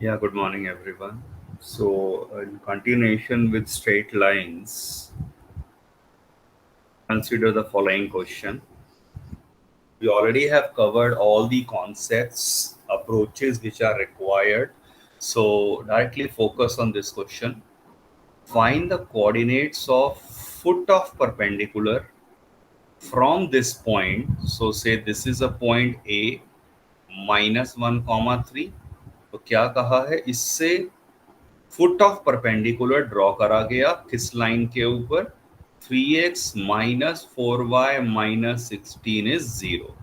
Yeah, good morning, everyone. So, in continuation with straight lines, consider the following question. We already have covered all the concepts, approaches which are required. So, directly focus on this question. Find the coordinates of foot of perpendicular from this point. So, say this is a point A minus 1 comma 3. तो क्या कहा है इससे foot of perpendicular draw करा गया किस line के ऊपर 3x - 4y - 16 इज 0।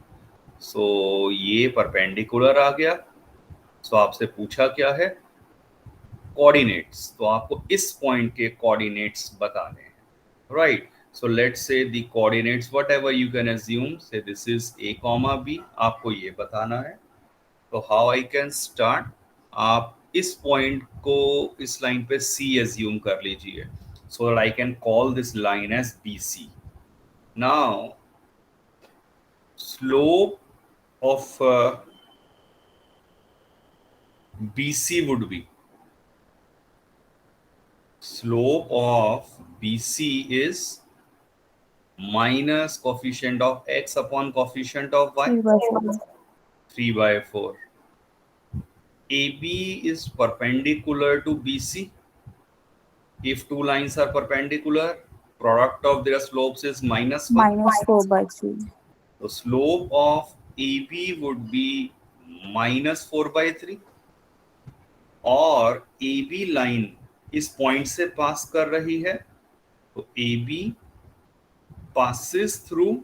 सो ये परपेंडिकुलर आ गया। सो आपसे पूछा क्या है कोऑर्डिनेट्स, तो आपको इस पॉइंट के कोऑर्डिनेट्स बताने हैं, right. So let's say the coordinates whatever you can assume, say this is a comma b, आपको ये बताना है। तो हाउ आई कैन स्टार्ट, आप इस पॉइंट को इस लाइन पे सी एज्यूम कर लीजिए, so that I can call this line as B C. Now slope of BC would be, slope of BC is minus coefficient of x upon coefficient of y, 3/4. 3/4. AB is perpendicular to BC. If two lines are perpendicular, product of their slopes is -1. -4/3. The slope of AB would be -4/3, और AB line इस point से pass कर रही है, तो AB passes through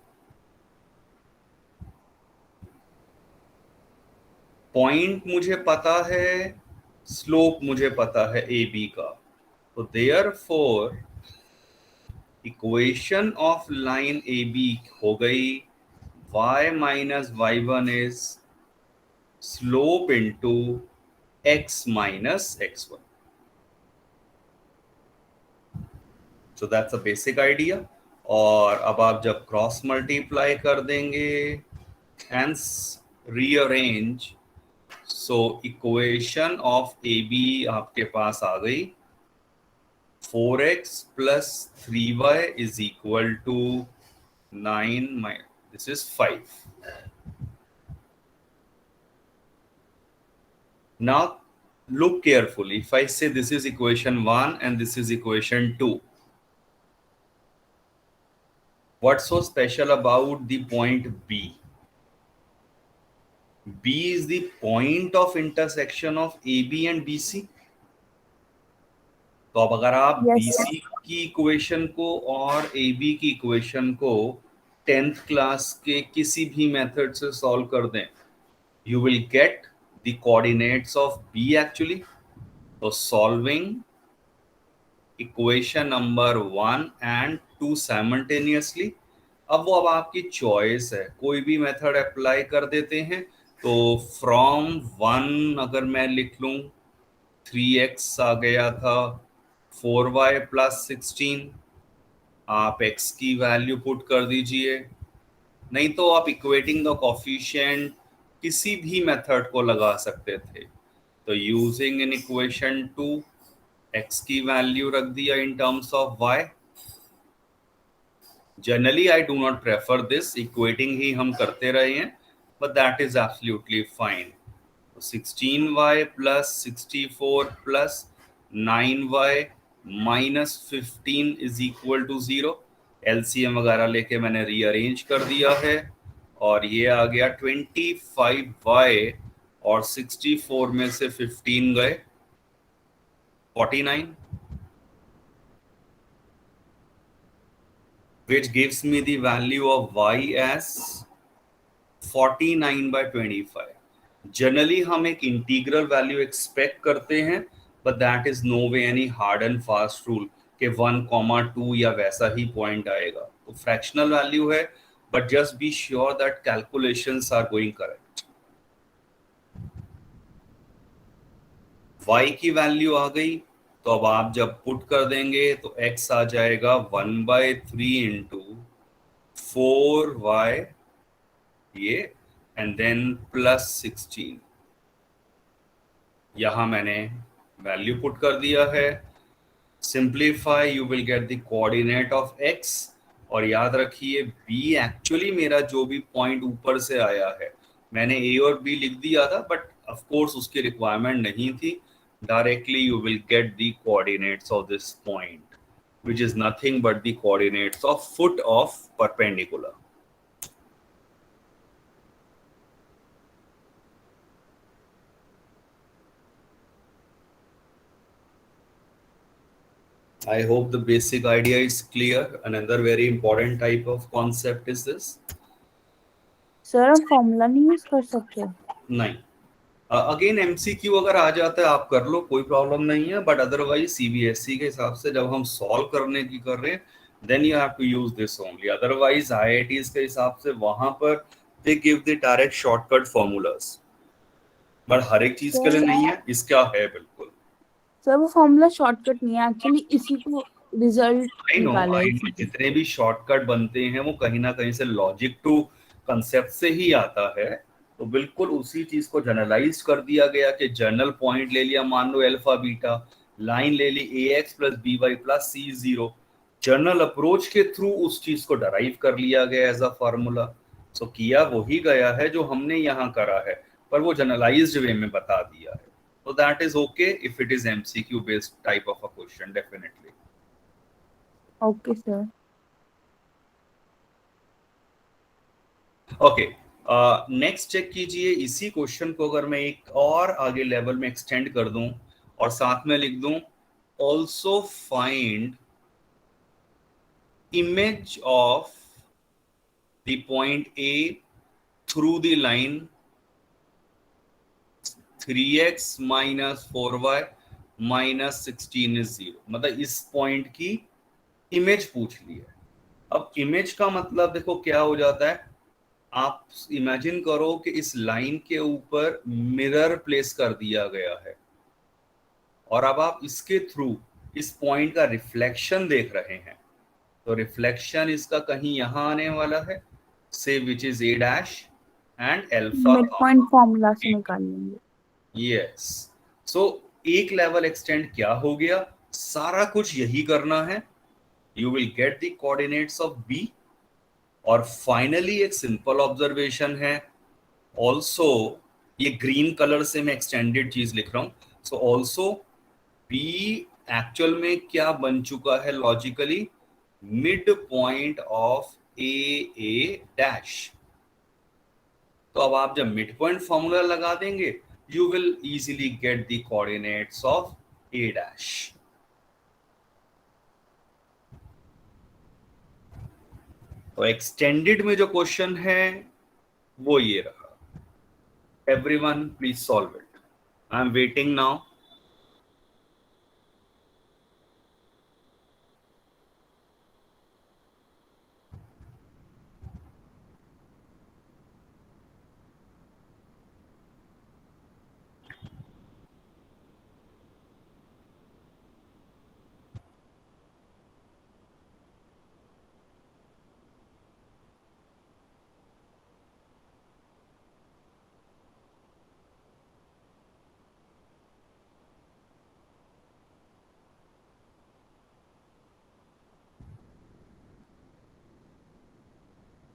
point, मुझे पता है स्लोप मुझे पता है AB का, तो therefore equation of line AB हो गई y - y1 is slope into x minus x1. So that's a basic idea. और अब आप जब क्रॉस मल्टीप्लाई कर देंगे, hence rearrange, so equation of AB आपके पास आ गई 4x plus 3y is equal to 9 this is 5. Now look carefully. If I say this is equation 1 and this is equation 2, what's so special about the point B? B is the point of intersection of AB and BC. तो अब अगर आप Yes, sir. BC की equation को और AB की equation को 10th class के किसी भी मेथड से सॉल्व कर दें, you will get the coordinates of B actually. So solving equation number 1 and 2 simultaneously, अब आपकी चॉइस है, कोई भी मेथड अप्लाई कर देते हैं। तो फ्रॉम 1 अगर मैं लिख लूं 3x आ गया था 4y + 16, आप x की वैल्यू पुट कर दीजिए, नहीं तो आप इक्वेटिंग द कोफिशिएंट किसी भी मेथड को लगा सकते थे। तो यूजिंग इन इक्वेशन 2 x की वैल्यू रख दिया in terms of y। Generally I do not prefer this, equating ही हम करते रहे हैं, but that is absolutely fine. 16y + 64 + 9y - 15 is equal to 0। LCM वगैरह लेके मैंने रीअरेंज कर दिया है, और ये आ गया 25y, और 64 में से 15 गए 49, which gives me the value of y as 49/25। Generally हम एक इंटीग्रल वैल्यू एक्सपेक्ट करते हैं, but that is no way any hard and fast rule कि 1,2 या वैसा ही पॉइंट आएगा। तो फ्रैक्शनल वैल्यू है, but just be sure that calculations are going correct. y की वैल्यू आ गई, तो अब आप जब पुट कर देंगे तो x आ जाएगा 1/3 इंटू 4y, ये, एंड देन +16। यहां मैंने वैल्यू पुट कर दिया है। Simplify, you will get the coordinate of x, और याद रखिए b एक्चुअली मेरा जो भी पॉइंट ऊपर से आया है, मैंने a और b लिख दिया था, बट ऑफ कोर्स उसकी रिक्वायरमेंट नहीं थी। Directly you will get the coordinates of this point, which is nothing but the coordinates of foot of perpendicular. I hope the basic idea is clear. Another very important type of concept is this. Sir हम formula नहीं use कर सकते? नहीं, again MCQ अगर आ जाता है आप कर लो, कोई प्रॉब्लम नहीं है, बट अदरवाइज सीबीएसई के हिसाब से जब हम सॉल्व करने की कर रहे हैं, then you have to use this only. Otherwise IITs के हिसाब से वहां पर they give the direct shortcut formulas, but हर एक चीज के लिए नहीं है, इसका है बिल्कुल। सर वो फॉर्मूला शॉर्टकट नहीं है, एक्चुअली इसी को रिजल्ट निकाला है आई नो, इसी पे। जितने भी शॉर्टकट बनते हैं वो कहीं ना कहीं से लॉजिक टू कंसेप्ट से ही आता है। तो बिल्कुल उसी चीज को जनरलाइज कर दिया गया कि जर्नल पॉइंट ले लिया, मान लो अल्फा बीटा, लाइन ले ली a x plus b y plus c zero, general approach के थ्रू उस चीज को डराइव कर लिया गया एज अ फार्मूला। सो किया वही गया है जो हमने यहाँ करा है, पर वो जनरलाइज्ड वे में बता दिया है। So that is okay if it is MCQ based type of a question, definitely. Okay sir. Okay, next check कीजिए। इसी क्वेश्चन को अगर मैं एक और आगे लेवल में एक्सटेंड कर दूं और साथ में लिख दूं also find image of the point A through the line 3x minus 4y minus 16 is 0, मतलब इस पॉइंट की इमेज पूछ ली है। अब इमेज का मतलब देखो क्या हो जाता है, आप इमेजिन करो कि इस लाइन के ऊपर मिरर प्लेस कर दिया गया है और अब आप इसके थ्रू इस पॉइंट का रिफ्लेक्शन देख रहे हैं। तो रिफ्लेक्शन इसका कहीं यहां आने वाला है, से which is a dash and alpha mid point formula से निकाल लेंगे। यस। सो एक लेवल एक्सटेंड क्या हो गया, सारा कुछ यही करना है। You will get the coordinates of B, और फाइनली एक सिंपल ऑब्जर्वेशन है ऑल्सो, ये ग्रीन कलर से मैं एक्सटेंडेड चीज लिख रहा हूं। सो ऑल्सो बी एक्चुअल में क्या बन चुका है logically, mid point of A dash. तो अब आप जब मिड पॉइंट फॉर्मूला लगा देंगे, you will easily get the coordinates of A dash. तो एक्सटेंडेड में जो क्वेश्चन है वो ये रहा। Everyone please solve it, I am waiting now.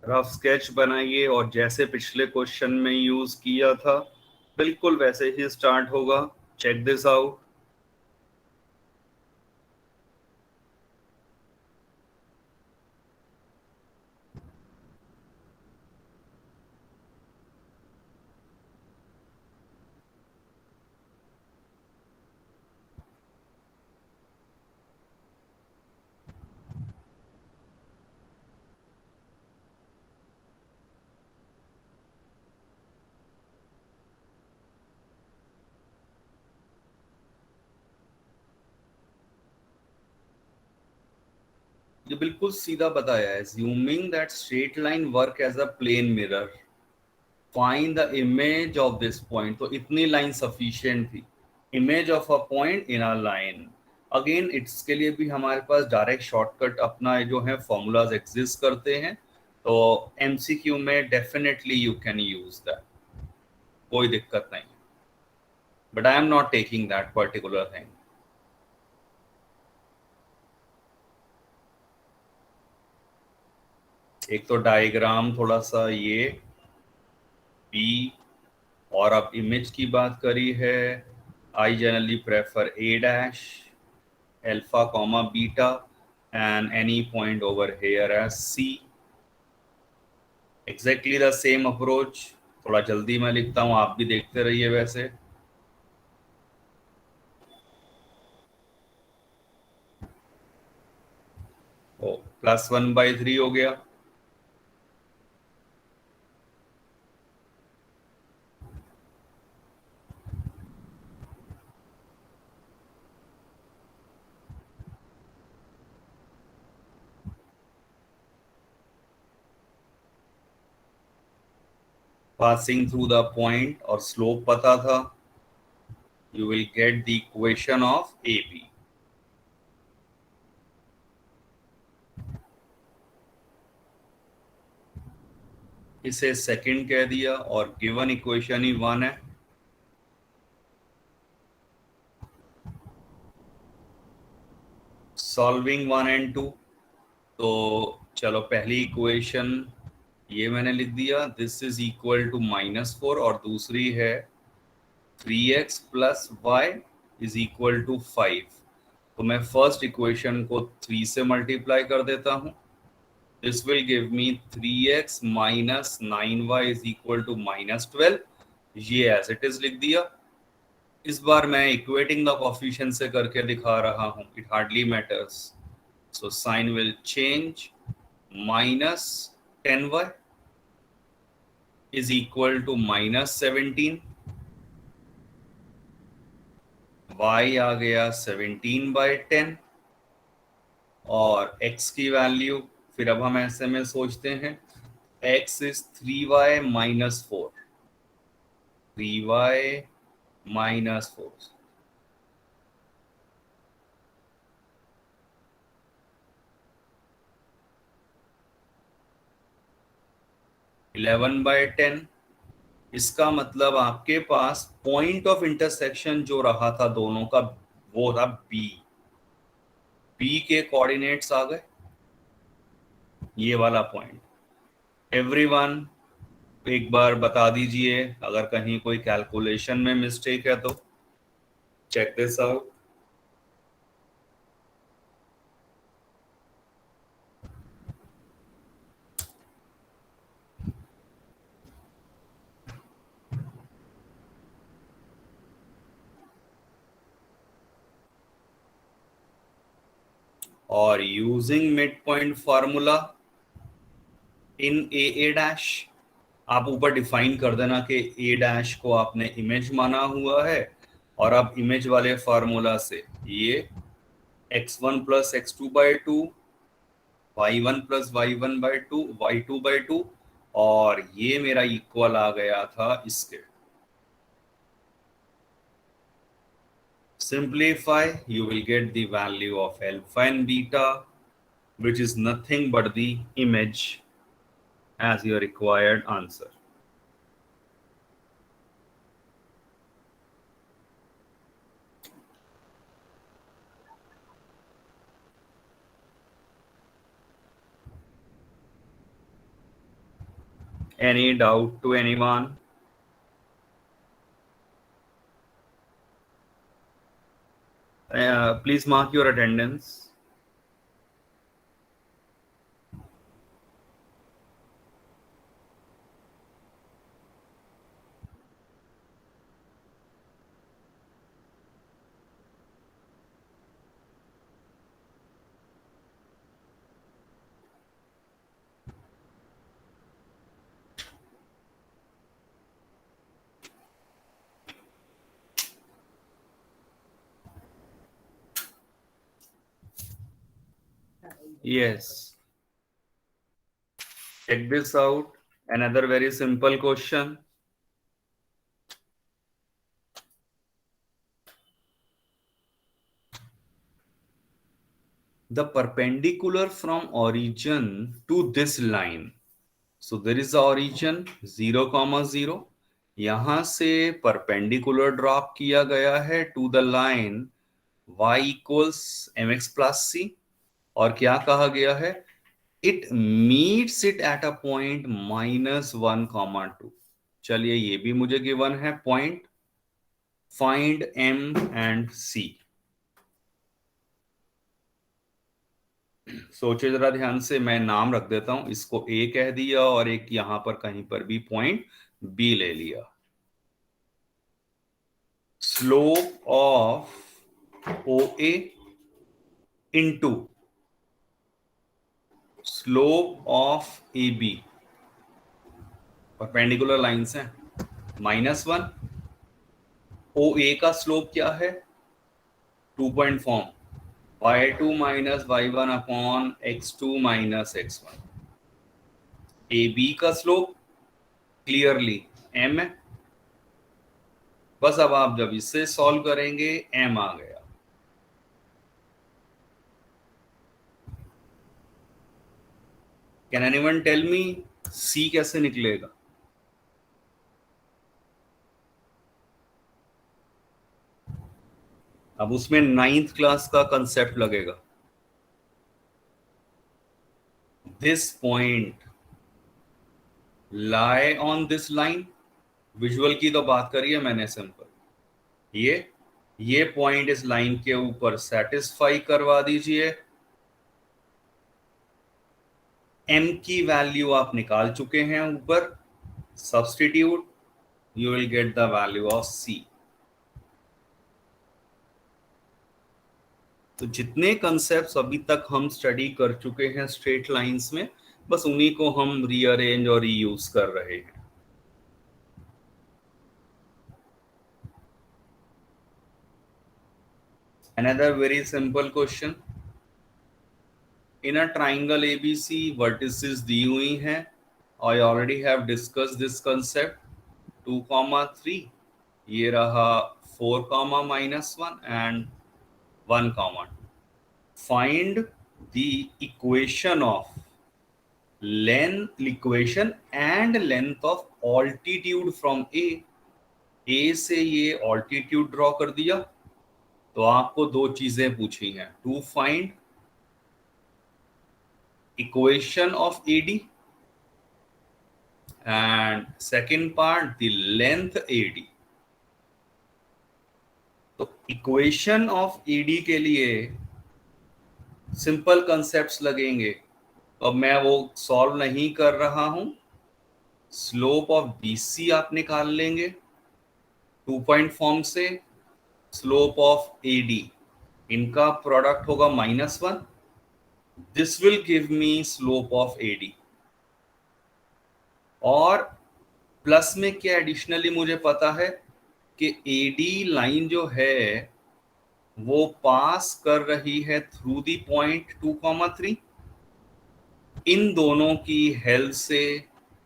Rough sketch बनाइए और जैसे पिछले क्वेश्चन में यूज किया था बिल्कुल वैसे ही स्टार्ट होगा। Check this out. ये बिल्कुल सीधा बताया है। Assuming that straight line work as a plane mirror, find the image of this point। तो इतनी लाइन सफिशिएंट थी, image of a point in a line. Again इसके लिए भी हमारे पास डायरेक्ट शॉर्टकट अपना जो है फॉर्मूलाज एग्जिस्ट करते हैं, तो एमसीक्यू में definitely you can use that, कोई दिक्कत नहीं। but I am not taking that particular thing. एक तो डायग्राम थोड़ा सा ये B, और अब इमेज की बात करी है, I generally prefer A dash, alpha comma beta, and any point over here as C. Exactly the same approach. थोड़ा जल्दी मैं लिखता हूँ, आप भी देखते रहिए वैसे. ओ +1/3 हो गया. पासिंग थ्रू द पॉइंट और स्लोप पता था, you will get the equation of AB. इसे सेकंड कह दिया और गिवन इक्वेशन ही 1 है. Solving 1 and 2. तो चलो पहली इक्वेशन ये मैंने लिख दिया, दिस इज इक्वल टू -4, और दूसरी है 3x + y is equal to 5. तो मैं फर्स्ट इक्वेशन को 3 से मल्टीप्लाई कर देता हूं. This will give me 3x - 9y is equal to -12. ये एज इट इज लिख दिया. इस बार मैं इक्वेटिंग द कोएफिशिएंट से करके दिखा रहा हूं, it hardly matters. So sine will change. -10y is equal to -17. y आ गया 17/10, और x की वैल्यू फिर अब हम ऐसे में सोचते हैं, x is 3y - 4. 3y - 4. (11/10). इसका मतलब आपके पास पॉइंट ऑफ इंटरसेक्शन जो रहा था दोनों का, वो था B. B के कोऑर्डिनेट्स आ गए, ये वाला पॉइंट. एवरीवन एक बार बता दीजिए अगर कहीं कोई कैलकुलेशन में मिस्टेक है तो. Check this out. और using mid point formula in a dash, आप ऊपर डिफाइन कर देना कि ए डैश को आपने इमेज माना हुआ है, और अब इमेज वाले फार्मूला से ये x1 + x2/2, y1 + y1/2, y2/2, और ये मेरा इक्वल आ गया था इसके. Simplify, you will get the value of alpha and beta, which is nothing but the image, as your required answer. Any doubt to anyone? Please mark your attendance. Yes. Check this out. Another very simple question. The perpendicular from origin to this line. So there is the origin 0, 0, यहां से perpendicular drop किया गया है to the line y equals m x plus c, और क्या कहा गया है, it meets it at a point -1, 2। चलिए ये भी मुझे गिवन है point, find m and c। सोचे जरा ध्यान से, मैं नाम रख देता हूं, इसको a कह दिया और एक यहां पर कहीं पर भी पॉइंट b ले लिया। Slope of O A into slope of A B, perpendicular lines हैं, -1। ओ ए का स्लोप क्या है, 2 point form y2 minus y1 upon x2 minus x1। A B का स्लोप क्लियरली m है। बस अब आप जब इससे सॉल्व करेंगे m आ गया। Can anyone tell me c कैसे निकलेगा? अब उसमें 9th क्लास का कंसेप्ट लगेगा। This point lie on this line, visual की तो बात करी है मैंने सिंपल। ये पॉइंट इस लाइन के ऊपर सेटिस्फाई करवा दीजिए। m की वैल्यू आप निकाल चुके हैं ऊपर, substitute, you will get the value of c। तो जितने कंसेप्ट्स अभी तक हम स्टडी कर चुके हैं स्ट्रेट लाइंस में, बस उन्हीं को हम रीअरेंज और रीयूज कर रहे हैं। Another very simple question, in a triangle ABC vertices दी हुई हैं, I already have discussed this concept, 2, 3, ये रहा 4, -1 and 1, 2। Find the equation of equation and length of altitude from A से ये altitude ड्रॉ कर दिया, तो आपको दो चीजें पूछी हैं, to find equation of AD and second part the length AD। तो इक्वेशन ऑफ AD के लिए सिंपल कंसेप्ट्स लगेंगे, अब मैं वो सॉल्व नहीं कर रहा हूं। स्लोप ऑफ BC आप निकाल लेंगे 2 पॉइंट फॉर्म से, स्लोप ऑफ AD, इनका प्रोडक्ट होगा -1, this will give me slope of AD। और प्लस में क्या एडिशनली मुझे पता है कि AD लाइन जो है वो पास कर रही है थ्रू दी पॉइंट 2, 3। इन दोनों की हेल्प से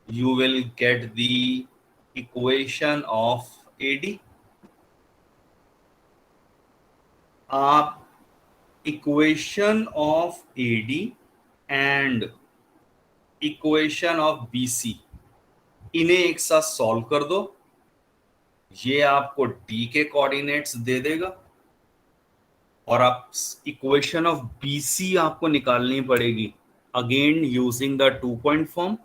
you will get the equation of AD। आप equation of AD and equation of BC इन्हें एक साथ सॉल्व कर दो, ये आपको D के कोऑर्डिनेट्स दे देगा, और आप इक्वेशन ऑफ BC आपको निकालनी पड़ेगी again using the 2 point form.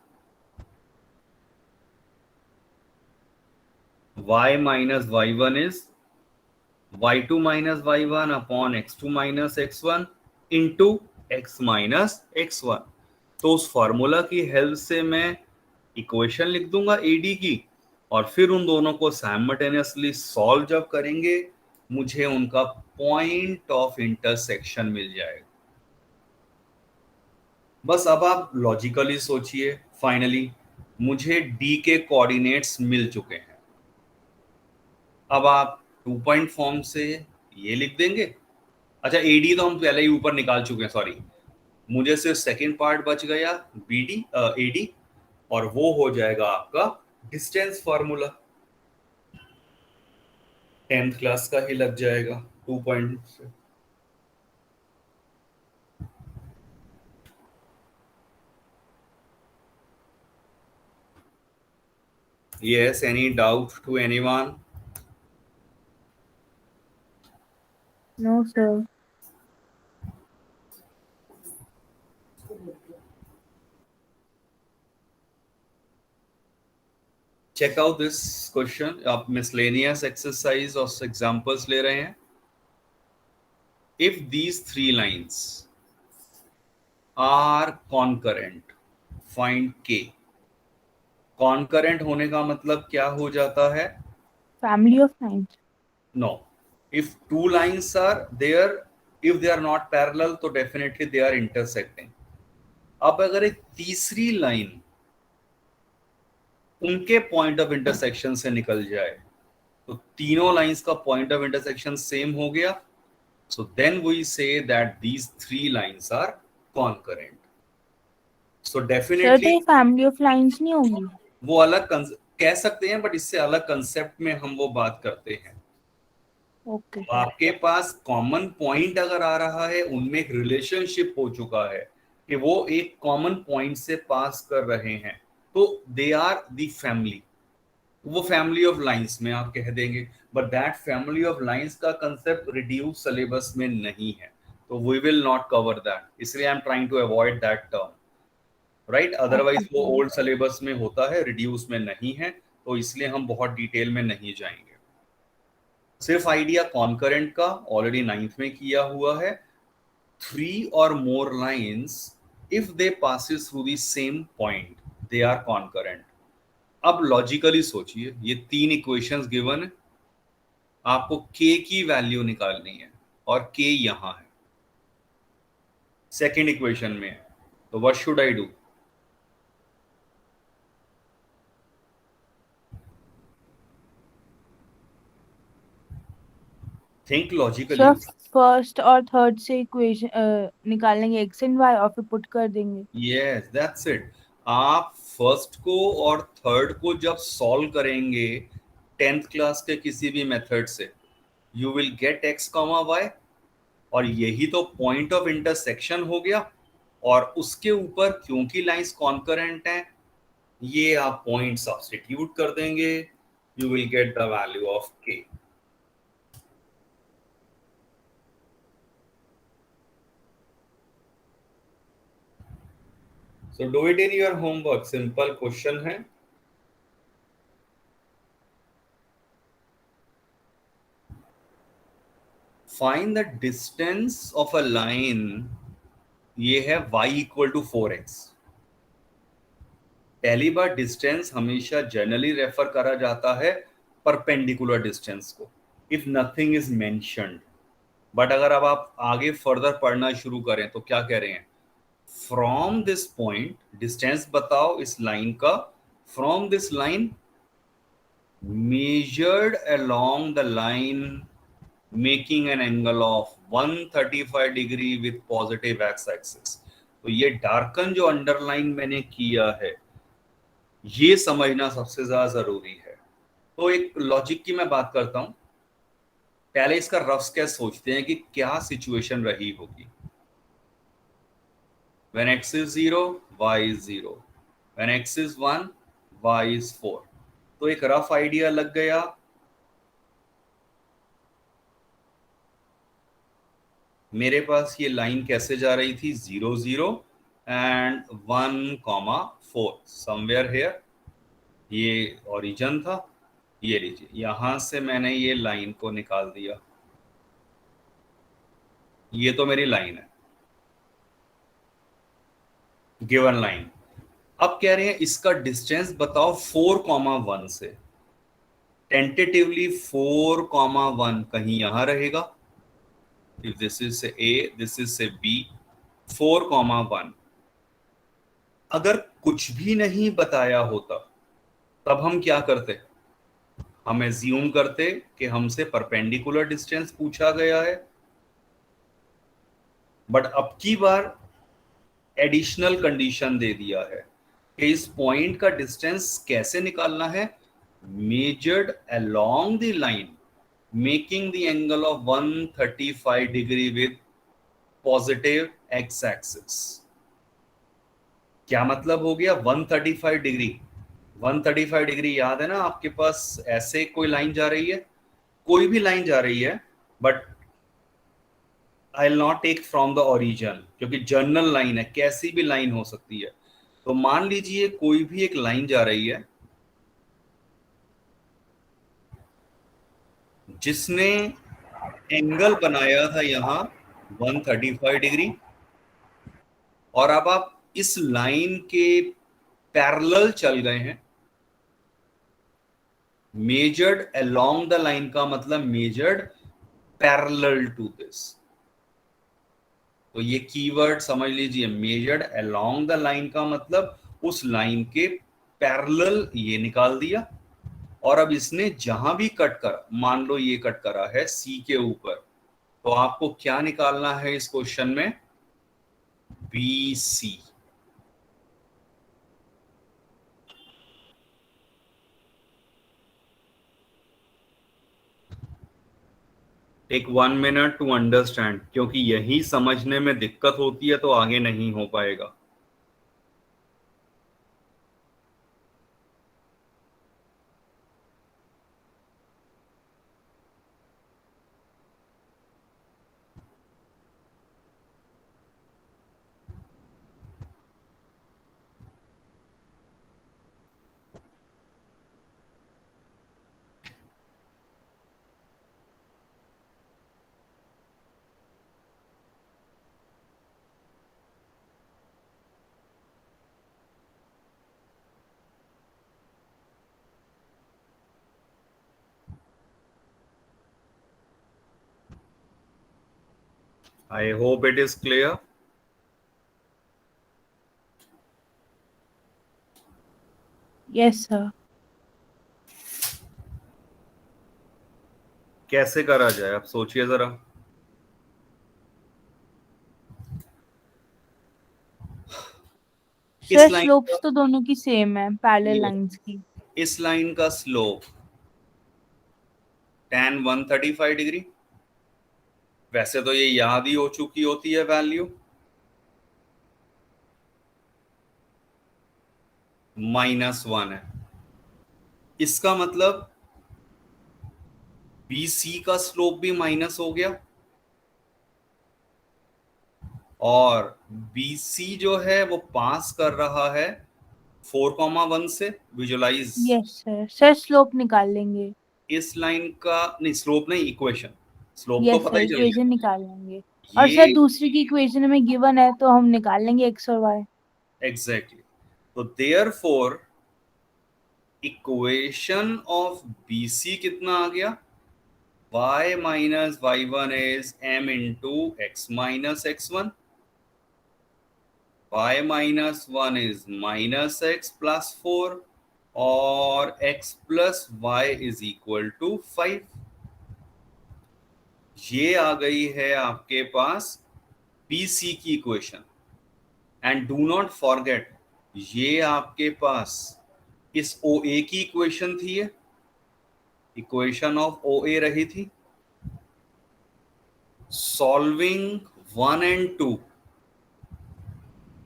y minus y1 is y2 minus y1 upon x2 minus x1 into x minus x1। तो उस फॉर्मूला की हेल्प से मैं इक्वेशन लिख दूंगा AD की, और फिर उन दोनों को साइमल्टेनियसली सॉल्व जब करेंगे मुझे उनका पॉइंट ऑफ इंटरसेक्शन मिल जाएगा। बस अब आप लॉजिकली सोचिए, फाइनली मुझे D के कोऑर्डिनेट्स मिल चुके हैं। अब आप 2 पॉइंट फॉर्म से ये लिख देंगे। अच्छा, AD तो हम पहले ही ऊपर निकाल चुके हैं, सॉरी, मुझे सिर्फ सेकेंड पार्ट बच गया BD AD, और वो हो जाएगा आपका डिस्टेंस फॉर्मूला, 10th क्लास का ही लग जाएगा 2 पॉइंट से। Yes, any doubt to anyone? No, sir. Check out this question. आप miscellaneous exercise और examples ले रहे हैं. If these three lines are concurrent, find K. Concurrent होने का मतलब क्या हो जाता है? Family of lines. No. If two lines are there, if they are not parallel, तो definitely they are intersecting. अब अगर एक तीसरी लाइन उनके पॉइंट ऑफ इंटरसेक्शन से निकल जाए तो तीनों लाइंस का पॉइंट ऑफ इंटरसेक्शन सेम हो गया. So then we say that these three lines are concurrent. So sir तो डेफिनेटली ये फैमिली ऑफ लाइंस नहीं होगी? वो अलग कह सकते हैं, बट इससे अलग कंसेप्ट में हम वो बात करते हैं. ओके तो सर. आपके पास कॉमन पॉइंट अगर आ रहा है, उनमें एक रिलेशनशिप हो चुका है कि वो एक कॉमन पॉइंट से पास कर रहे हैं, तो दे आर द फैमिली. वो फैमिली ऑफ लाइंस में आप कह देंगे, but that family of lines का कंसेप्ट रिड्यूस सिलेबस में नहीं है, तो we will not cover that. इसलिए I am trying to avoid that term, right. Okay otherwise वो सर. ओल्ड सिलेबस में होता है, रिड्यूस में नहीं है, तो इसलिए हम बहुत डिटेल में नहीं जाएंगे. सिर्फ आइडिया कॉन्करेंट का ऑलरेडी 9th में किया हुआ है. Three or more lines, if they passes through the same point, they are concurrent. अब लॉजिकली सोचिए, ये तीन इक्वेशंस गिवन है, आपको k की वैल्यू निकालनी है और k यहां है, सेकेंड इक्वेशन में है. तो what should I do? Think logically. Sir first और थर्ड से इक्वेशन निकालेंगे एक्स एंड वाई और फिर पुट कर देंगे. Yes, that's it. आप फर्स्ट को और थर्ड को जब सॉल्व करेंगे 10th क्लास के किसी भी मेथड से, you will gate x comma y, और यही तो पॉइंट ऑफ इंटरसेक्शन हो गया. और उसके ऊपर क्योंकि लाइंस कॉन्करेंट हैं, ये आप पॉइंट सब्स्टिट्यूट कर देंगे, you will get the value of k. So do it in your homework. Simple question है. Find the distance of a line. ये है y इक्वल टू 4x. पहली बार डिस्टेंस हमेशा जनरली रेफर करा जाता है परपेंडिकुलर डिस्टेंस को, if nothing is mentioned. But अगर अब आप आगे फर्दर पढ़ना शुरू करें तो क्या कह रहे हैं? फ्रॉम दिस पॉइंट डिस्टेंस बताओ इस लाइन का. From this line measured along the line making an angle of 135 degree with positive x axis. तो ये डार्कन जो अंडरलाइन मैंने किया है, ये समझना सबसे ज्यादा जरूरी है. तो एक लॉजिक की मैं बात करता हूं. पहले इसका रफ स्केच सोचते हैं कि क्या सिचुएशन रही होगी. when x is 0, y is 0. when x is 1, y is 4. तो एक रफ आइडिया लग गया. मेरे पास ये लाइन कैसे जा रही थी? 0 0 एंड 1,4 समवेयर हेयर. ये ओरिजिन था. ये लीजिए, यहां से मैंने ये लाइन को निकाल दिया. ये तो मेरी लाइन है, गिवन लाइन. अब कह रहे हैं इसका डिस्टेंस बताओ 4,1 से. टेंटेटिवली 4,1 कहीं यहां रहेगा. इफ दिस इज से A, दिस इज से B, 4,1. अगर कुछ भी नहीं बताया होता तब हम क्या करते? हम एज्यूम करते कि हमसे परपेंडिकुलर डिस्टेंस पूछा गया है. बट अब की बार एडिशनल कंडीशन दे दिया है कि इस पॉइंट का डिस्टेंस कैसे निकालना है? Measured along the line making the angle of 135 degree with positive x axis. क्या मतलब हो गया 135 डिग्री? 135 डिग्री याद है ना आपके पास? ऐसे कोई लाइन जा रही है, कोई भी लाइन जा रही है, but I will not take from the origin, क्योंकि जर्नल लाइन है, कैसी भी लाइन हो सकती है। तो मान लीजिए कोई भी एक लाइन जा रही है जिसने एंगल बनाया था यहां 135 डिग्री, और अब आप इस लाइन के पैरेलल चल गए हैं। मेजर्ड अलोंग द लाइन का मतलब मेजर्ड पैरेलल टू दिस। तो ये कीवर्ड समझ लीजिए, मेजर्ड अलोंग द लाइन का मतलब उस लाइन के पैरेलल ये निकाल दिया। और अब इसने जहां भी कट करा, मान लो ये कट करा है सी के ऊपर, तो आपको क्या निकालना है इस क्वेश्चन में? B C. Take 1 minute to understand, क्योंकि यही समझने में दिक्कत होती है तो आगे नहीं हो पाएगा। I hope it is clear. Yes sir. कैसे करा जाए, आप सोचिए जरा। इस सर लाइन स्लोप्स का, तो दोनों की सेम है, पैरेलल लाइंस की। इस लाइन का स्लोप tan 135 डिग्री। वैसे तो ये याद ही हो चुकी होती है वैल्यू, -1 है। इसका मतलब बी सी का स्लोप भी माइनस हो गया, और बी सी जो है वो पास कर रहा है 4,1 से। Visualise yes sir, sir slope निकाल लेंगे। इस लाइन का, नहीं स्लोप नहीं, इक्वेशन। स्लोप तो यस पता सर, ही चल इक्वेशन गया। निकाल लेंगे। और सर ये दूसरी की इक्वेशन में गिवन है तो हम निकाल लेंगे एक्स और वाई। एग्जैक्टली तो देयरफॉर इक्वेशन ऑफ BC कितना आ गया? y minus y one is m into x minus x one. y minus one is minus x plus four, और x plus y is equal to 5। ये आ गई है आपके पास BC की equation. And do not forget, ये आपके पास इस OA की इक्वेशन थी, ये इक्वेशन ऑफ OA रही थी। सॉल्विंग 1 and 2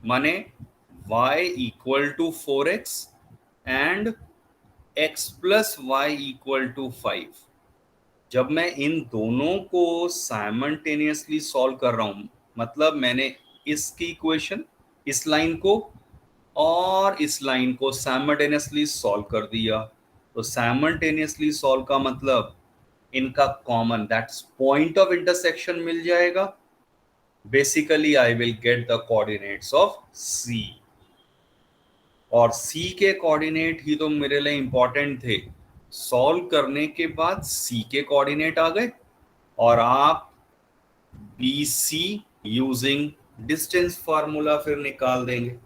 माने y equal to 4x and x plus y equal to 5। जब मैं इन दोनों को साइमल्टेनियसली सॉल्व कर रहा हूं, मतलब मैंने इसकी इक्वेशन, इस लाइन को और इस लाइन को साइमल्टेनियसली सॉल्व कर दिया। तो साइमल्टेनियसली सॉल्व का मतलब इनका common, that's point of intersection मिल जाएगा। Basically I will get the coordinates of C, और C के कोऑर्डिनेट ही तो मेरे लिए इंपॉर्टेंट थे। सॉल्व करने के बाद C के कोऑर्डिनेट आ गए, और आप BC यूजिंग डिस्टेंस फार्मूला फिर निकाल देंगे।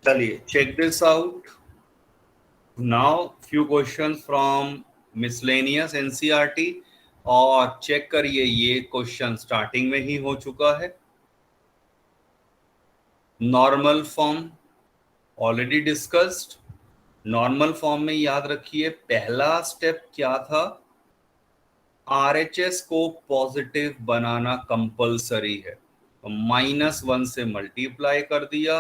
चलिए check this out. Now few questions from miscellaneous NCERT, और चेक करिए ये क्वेश्चन स्टार्टिंग में ही हो चुका है। Normal form already discussed. Normal form में याद रखिए पहला स्टेप क्या था, आरएचएस को पॉजिटिव बनाना कंपलसरी है, तो -1 से मल्टीप्लाई कर दिया,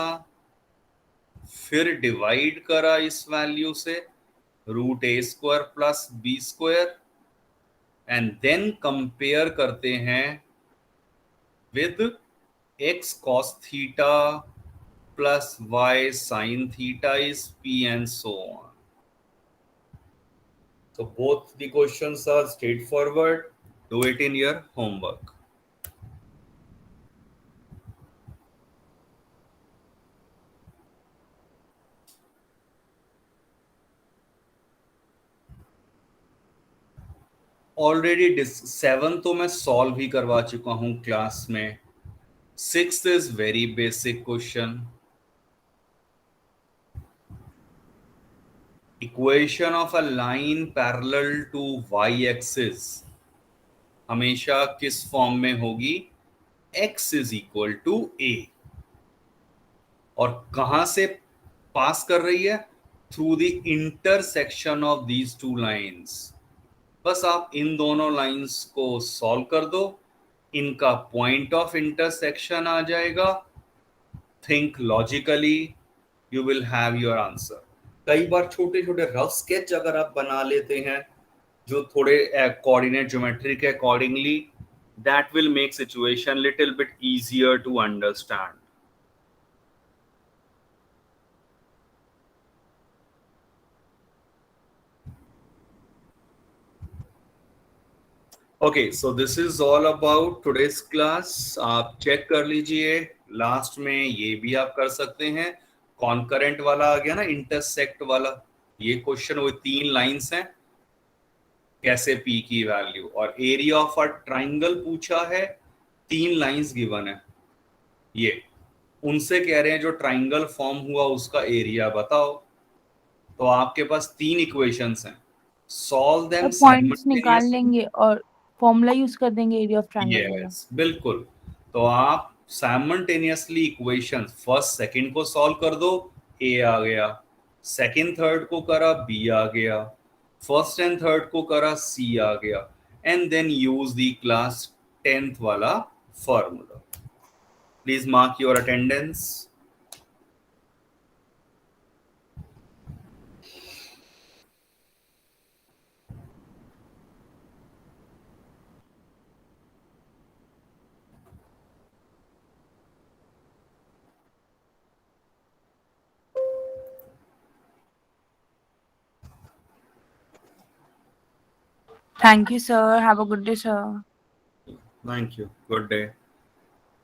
फिर डिवाइड करा इस वैल्यू से √a² plus b², and then compare करते हैं with x cos theta plus y sin theta is p and so on. So both the questions are straightforward. Do it in your homework. Already 7 तो मैं solve ही करवा चुका हूं class में। 6th is very basic question. Equation of a line parallel to y axis हमेशा किस form में होगी, x is equal to a, और कहां से पास कर रही है, through the intersection of these two lines. बस आप इन दोनों लाइंस को सॉल्व कर दो, इनका पॉइंट ऑफ इंटरसेक्शन आ जाएगा, think logically, you will have your answer. कई बार छोटे छोटे रफ स्केच अगर आप बना लेते हैं जो थोड़े कोऑर्डिनेट ज्योमेट्री के accordingly, that will make situation little bit easier to understand. Okay, so this is all about today's class. आप चेक कर लीजिए, लास्ट में ये भी आप कर सकते हैं, कॉन्करेंट वाला आ गया ना, इंटरसेक्ट वाला, ये क्वेश्चन वो 3 लाइंस हैं, कैसे पी की वैल्यू, और एरिया ऑफ अ ट्राइंगल पूछा है, 3 लाइंस गिवन है, ये उनसे कह रहे हैं जो ट्राइंगल फॉर्म हुआ उसका एरिया बताओ। तो आपके पास 3 इक्वेशंस हैं, सॉल्व देम पॉइंट्स निकाल साइमल्टेनियसली। लेंगे और फॉर्मूला यूज कर देंगे एरिया ऑफ ट्रायंगल वाला। यस, बिल्कुल। तो आप साइमल्टेनियसली इक्वेशन फर्स्ट सेकंड को सॉल्व कर दो, ए आ गया, सेकंड थर्ड को करा बी आ गया, फर्स्ट एंड थर्ड को करा सी आ गया, and then use the class 10th वाला formula. Please mark your attendance. Thank you, sir. Have a good day, sir. Thank you. Good day.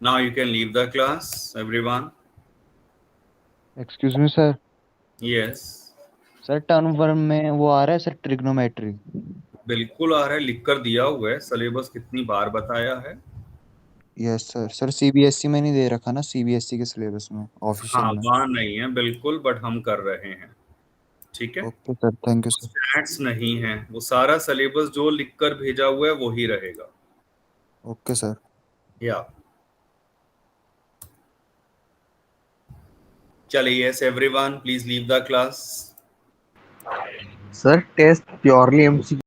Now you can leave the class, everyone. Excuse me sir. Yes. Sir term 1 में वो आ रहा है sir, trigonometry. बिल्कुल आ रहा है, लिख कर दिया हुआ है, सिलेबस कितनी बार बताया है। Yes sir. सर सीबीएसई में नहीं दे रखा ना, सीबीएसई के सिलेबस में ऑफिशियल हाँ, में। वहाँ नहीं है बिल्कुल, बट हम कर रहे हैं, ठीक है। Okay sir, thank you sir. Stats नहीं है, वो सारा सिलेबस जो लिखकर भेजा हुआ है वही रहेगा। Okay sir. या चलिए, yes everyone, please leave the class. Sir test purely MCQ